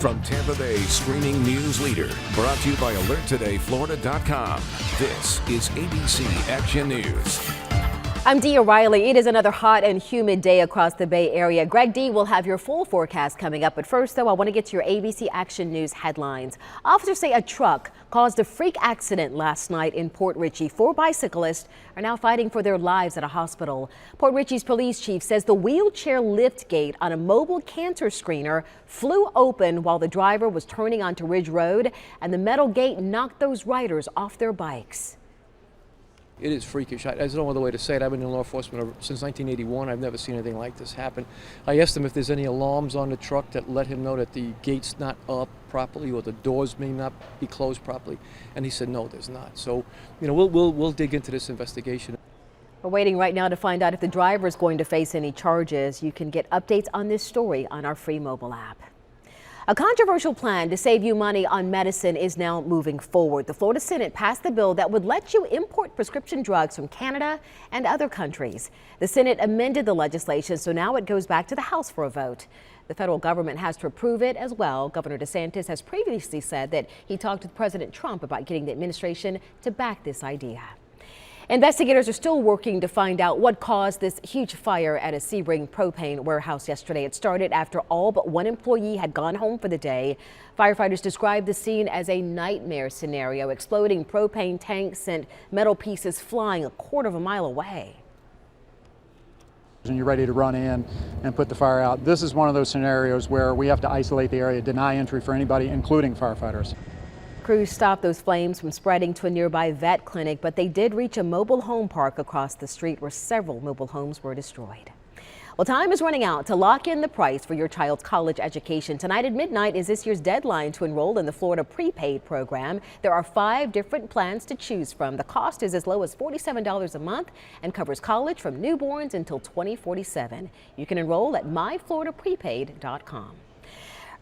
From Tampa Bay's streaming news leader, brought to you by AlertTodayFlorida.com, this is ABC Action News. I'm Dee O'Reilly. It is another hot and humid day across the Bay Area. Greg D will have your full forecast coming up. But first, though, I want to get to your ABC Action News headlines. Officers say a truck caused a freak accident last night in Port Richey. 4 bicyclists are now fighting for their lives at a hospital. Port Richey's police chief says the wheelchair lift gate on a mobile cancer screener flew open while the driver was turning onto Ridge Road, and the metal gate knocked those riders off their bikes. It is freakish. There's no other way to say it. I've been in law enforcement since 1981. I've never seen anything like this happen. I asked him if there's any alarms on the truck that let him know that the gate's not up properly or the doors may not be closed properly, and he said no, there's not. So, you know, we'll dig into this investigation. We're waiting right now to find out if the driver is going to face any charges. You can get updates on this story on our free mobile app. A controversial plan to save you money on medicine is now moving forward. The Florida Senate passed the bill that would let you import prescription drugs from Canada and other countries. The Senate amended the legislation, so now it goes back to the House for a vote. The federal government has to approve it as well. Governor DeSantis has previously said that he talked with President Trump about getting the administration to back this idea. Investigators are still working to find out what caused this huge fire at a Sebring propane warehouse yesterday. It started after all but one employee had gone home for the day. Firefighters described the scene as a nightmare scenario. Exploding propane tanks sent metal pieces flying a quarter of a mile away. And you're ready to run in and put the fire out. This is one of those scenarios where we have to isolate the area, deny entry for anybody, including firefighters. Crews stopped those flames from spreading to a nearby vet clinic, but they did reach a mobile home park across the street where several mobile homes were destroyed. Well, time is running out to lock in the price for your child's college education. Tonight at midnight is this year's deadline to enroll in the Florida prepaid program. There are 5 different plans to choose from. The cost is as low as $47 a month and covers college from newborns until 2047. You can enroll at myfloridaprepaid.com.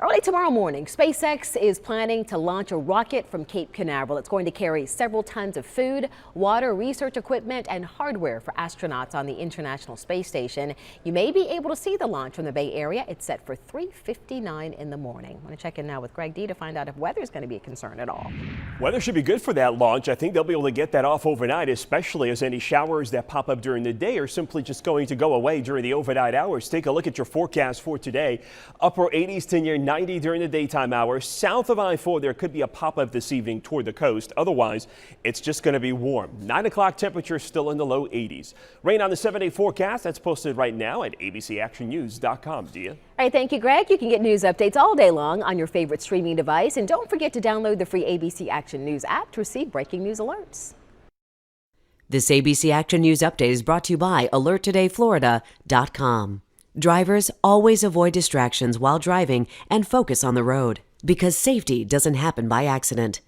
Early tomorrow morning, SpaceX is planning to launch a rocket from Cape Canaveral. It's going to carry several tons of food, water, research equipment, and hardware for astronauts on the International Space Station. You may be able to see the launch from the Bay Area. It's set for 3:59 in the morning. I want to check in now with Greg D to find out if weather is going to be a concern at all. Weather should be good for that launch. I think they'll be able to get that off overnight, especially as any showers that pop up during the day are simply just going to go away during the overnight hours. Take a look at your forecast for today. Upper 80s to near 90 during the daytime hours. South of I-4, there could be a pop-up this evening toward the coast. Otherwise, it's just going to be warm. 9 o'clock temperature still in the low 80s. Rain on the 7-day forecast. That's posted right now at abcactionnews.com. Dia. All right, thank you, Greg. You can get news updates all day long on your favorite streaming device. And don't forget to download the free ABC Action News app to receive breaking news alerts. This ABC Action News update is brought to you by AlertTodayFlorida.com. Drivers always avoid distractions while driving and focus on the road, because safety doesn't happen by accident.